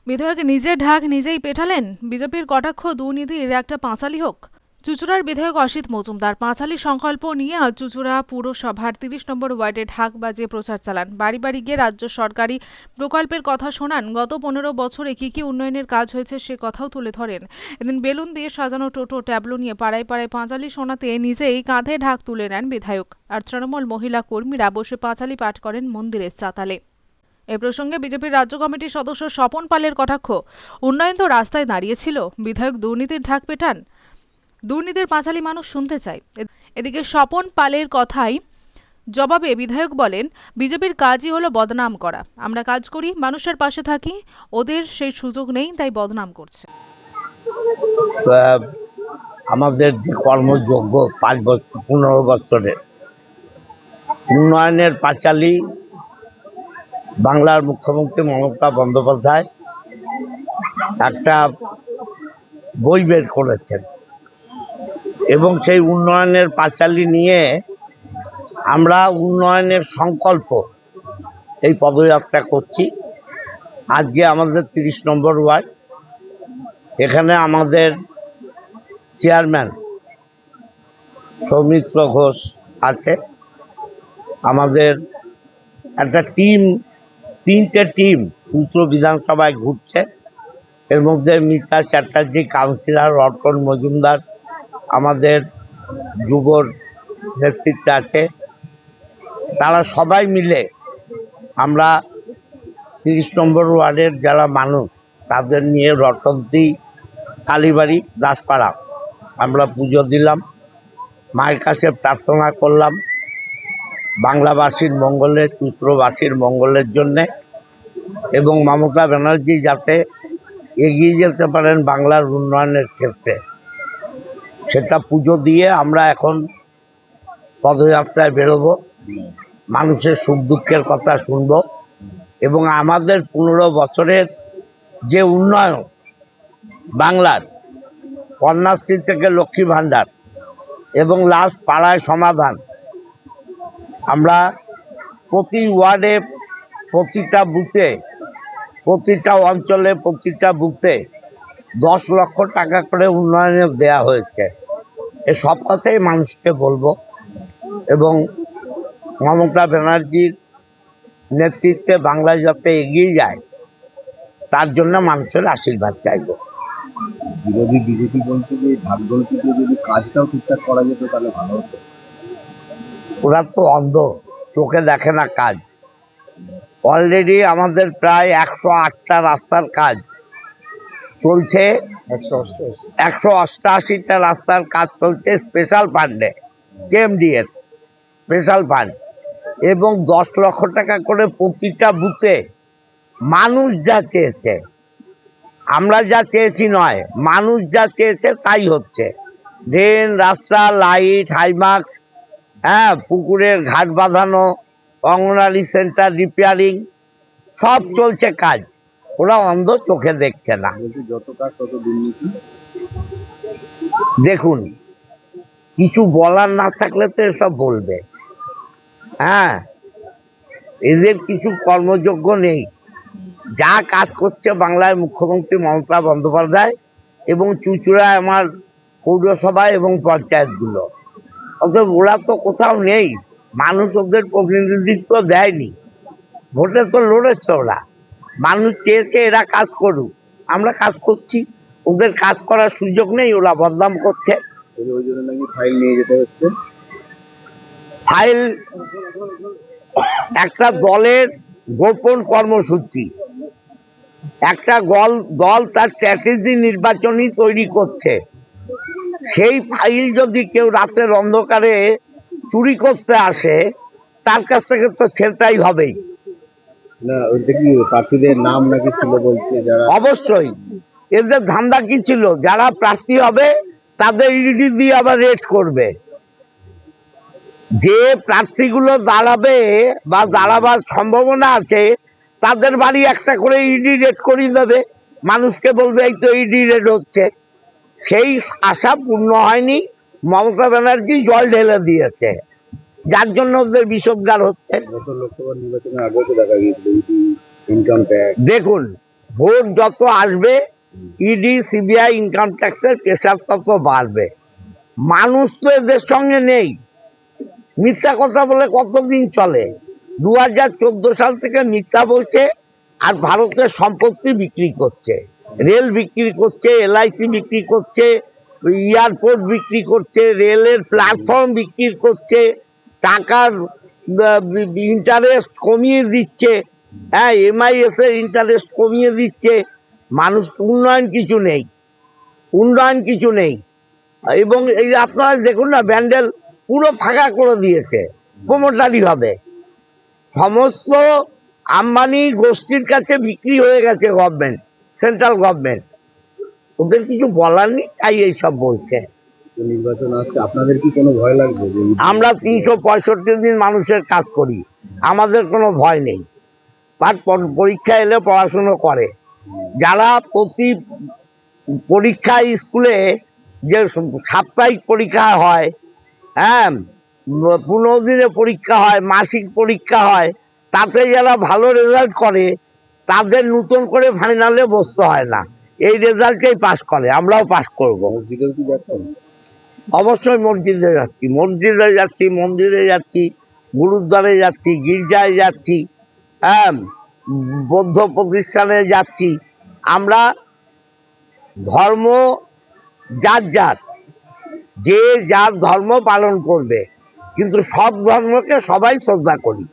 বিধায়ক নিজের ঢাক নিজেই পেটালেন। বিজেপির কটাক্ষ দুর্নীতির একটা পাঁচালী হোক। চুঁচুড়ার বিধায়ক অসিত মজুমদার পাঁচালী সংকল্প নিয়ে আজ চুঁচুড়া পুরসভার ৩০ নম্বর ওয়ার্ডে ঢাক বাজিয়ে প্রচার চালান। বাড়ি বাড়ি গিয়ে রাজ্য সরকারি প্রকল্পের কথা শোনান। গত ১৫ বছরে কি উন্নয়নের কাজ হয়েছে সে কথাও তুলে ধরেন। এদিন বেলুন দিয়ে সাজানো টোটো ট্যাবলো নিয়ে পাড়ায় পাড়ায় পাঁচালী শোনাতে নিজেই কাঁধে ঢাক তুলে নেন বিধায়ক। আর তৃণমূল মহিলা কর্মীরা বসে পাঁচালী পাঠ করেন মন্দিরের চাতালে। এ প্রসঙ্গে বিজেপির রাজ্য কমিটির সদস্য স্বপন পালের কটাক্ষ, উন্নয়ন তো রাস্তায় দাঁড়িয়েছিল, বিধায়ক দুর্নীতির ঢাক পেটান। দুর্নীতির পাঁচালী মানুষ শুনতে চায়। এদিকে স্বপন পালের কথাই জবাবে বিধায়ক বলেন, বিজেপির কাজই হলো বদনাম করা। আমরা কাজ করি, মানুষের পাশে থাকি, ওদের সেই সুযোগ নেই, তাই বদনাম করছে। আমাদের যে কর্মযোগ্য 15 বছরের উন্নয়নের পাঁচালী বাংলার মুখ্যমন্ত্রী মমতা বন্দ্যোপাধ্যায় একটা বই বের করেছেন এবং সেই উন্নয়নের পাঁচালী নিয়ে আমরা উন্নয়নের সংকল্প এই পদযাত্রা করছি। আজকে আমাদের 30 নম্বর ওয়ার্ড, এখানে আমাদের চেয়ারম্যান সৌমিত্র ঘোষ আছে। আমাদের একটা টিম, 3টে টিম চুঁচুড়া বিধানসভায় ঘুরছে। এর মধ্যে মিতা চ্যাটার্জি কাউন্সিলর, অর্পণ মজুমদার আমাদের যুবর নেতৃত্বে আছে। তারা সবাই মিলে আমরা 30 নম্বর ওয়ার্ডের যারা মানুষ তাদের নিয়ে রটন্তী, কালীবাড়ি, দাসপাড়া আমরা পুজো দিলাম, মায়ের কাছে প্রার্থনা করলাম বাংলাবাসীর মঙ্গলে, চুঁচুড়াবাসীর মঙ্গলের জন্যে, এবং মমতা ব্যানার্জি যাতে এগিয়ে যেতে পারেন বাংলার উন্নয়নের ক্ষেত্রে, সেটা পুজো দিয়ে আমরা এখন পদযাত্রায় বেরোবো। মানুষের সুখ দুঃখের কথা শুনব এবং আমাদের 15 বছরের যে উন্নয়ন বাংলার, কন্যাশ্রী থেকে লক্ষ্মী ভাণ্ডার এবং লাস্ট পাড়ায় সমাধান, আমরা প্রতি ওয়ার্ডে, প্রতিটা বুথে, প্রতিটা অঞ্চলে, প্রতিটা বুথে 10 লক্ষ টাকা করে উন্নয়নের দেয়া হয়েছে। সব কথাই মানুষকে বলবো এবং মমতা ব্যানার্জির নেতৃত্বে বাংলায় যাতে এগিয়ে যায় তার জন্য মানুষের আশীর্বাদ চাইব। বিরোধী বিজেপি বলছে যে ভাগ্যলক্ষ্মীতে যদি কাজটাও ঠিকঠাক করা যেত তাহলে ভালো হতো। ওরা তো অন্ধ, চোখে দেখে না কাজ। অলরেডি আমাদের প্রায় 108টা রাস্তার কাজ চলছে, 188টা রাস্তার কাজ চলছে স্পেশাল ফান্ডে, কেএমডি এর স্পেশাল ফান্ড, এবং 10 লক্ষ টাকা করে প্রতিটা বুথে। মানুষ যা চেয়েছে, আমরা যা চেয়েছি নয়, মানুষ যা চেয়েছে তাই হচ্ছে। ড্রেন, রাস্তা, লাইট, হাইমার্কস, পুকুরের ঘাট বাঁধানো, অঙ্গনারী সেন্টার রিপেয়ারিং, সব চলছে কাজ। ওরা অন্ধ, চোখে দেখছে না। যত কাজ তত দুর্নীতি। দেখুন, কিছু বলার না থাকলে তো এসব বলবে। এদের কিছু কর্মযোগ্য নেই। যা কাজ করছে বাংলায় মুখ্যমন্ত্রী মমতা বন্দ্যোপাধ্যায় এবং চুঁচুড়ায় আমার পৌরসভা এবং পঞ্চায়েতগুলো, অতএব ওরা তো কোথাও নেই। মানুষ ওদের প্রতিনিধিত্ব দেয়নি, ভোটে তো লড়েছে ওরা। মানুষ চেয়েছে এরা কাজ করুক, আমরা কাজ করছি। ওদের কাজ করার সুযোগ নেই, ওরা বদনাম করছে। ওই জন্য নাকি ফাইল নিয়ে যেতে হচ্ছে। ফাইল একটা দলের গোপন কর্মসূচি। একটা দল তার স্ট্র্যাটেজি নির্বাচনী তৈরি করছে। সেই ফাইল যদি কেউ রাতের অন্ধকারে চুরি করতে আসে, তার কাছ থেকে তো ছেড়তাই হবেই। না, ওইটা কি প্রার্থীদের নাম নাকি ছিল বলছে যারা? অবশ্যই। এদের ধান্দা কি ছিল, যারা প্রার্থী হবে তাদের ইডি দিয়ে আবার রেড করবে। যে প্রার্থীগুলো দাঁড়াবে বা দাঁড়াবার সম্ভাবনা আছে তাদের বাড়ি একটা করে ইডি রেড করিয়ে দেবে। মানুষকে বলবে এই তো ইডি রেড হচ্ছে। সেই আশা পূর্ণ হয়নি, মমতা ব্যানার্জি জল ঢেলে দিয়েছে, যার জন্য ওদের বিষোদ্গার হচ্ছে। গত লোকসভা নির্বাচনের আগেও তো দেখা গিয়েছিল ইনকাম ট্যাক্স। দেখুন, ভোট যত আসবে ইডি সিবিআই ইনকাম ট্যাক্সের প্রেশার তত বাড়বে। মানুষ তো এদের সঙ্গে নেই, মিথ্যা কথা বলে কতদিন চলে? 2014 সাল থেকে মিথ্যা বলছে আর ভারতের সম্পত্তি বিক্রি করছে, রেল বিক্রি করছে, এলআইসি বিক্রি করছে, এয়ারপোর্ট বিক্রি করছে, রেলের প্ল্যাটফর্ম বিক্রি করছে, টাকার ইন্টারেস্ট কমিয়ে দিচ্ছে, হ্যাঁ এমআইএস এর ইন্টারেস্ট কমিয়ে দিচ্ছে। মানুষ উন্নয়ন কিছু নেই, উন্নয়ন কিছু নেই। এবং এই যে আপনারা দেখুন না, ব্যান্ডেল পুরো ফাঁকা করে দিয়েছে, প্রমোটারি হবে, সমস্ত আম্বানি গোষ্ঠীর কাছে বিক্রি হয়ে গেছে গভর্নমেন্ট, সেন্ট্রাল গভর্নমেন্ট। ওদের কিছু বলার নেই, তাই এইসব বলছে। তো নির্বাচন আসছে, আপনাদের কি কোনো ভয় লাগবে যে আমরা 365 দিন মানুষের কাজ করি, আমাদের কোনো ভয় নেই। পরীক্ষা এলে পড়াশুনো করে, যারা প্রতি পরীক্ষা স্কুলে যে সাপ্তাহিক পরীক্ষা হয়, হ্যাঁ 15 দিনে পরীক্ষা হয়, মাসিক পরীক্ষা হয়, তাতে যারা ভালো রেজাল্ট করে তাদের নতুন করে ফাইনালে বসতে হয় না, এই রেজাল্টেই পাস করে। আমরাও পাস করব। মসজিদেও কি যাচ্ছেন? অবশ্যই মসজিদে যাচ্ছি, মসজিদে যাচ্ছি, মন্দিরে যাচ্ছি, গুরুদ্বারে যাচ্ছি, গির্জায় যাচ্ছি, হ্যাঁ বৌদ্ধ প্রতিষ্ঠানে যাচ্ছি। আমরা ধর্ম যার যার, যে যার ধর্ম পালন করবে, কিন্তু সব ধর্মকে সবাই শ্রদ্ধা করি।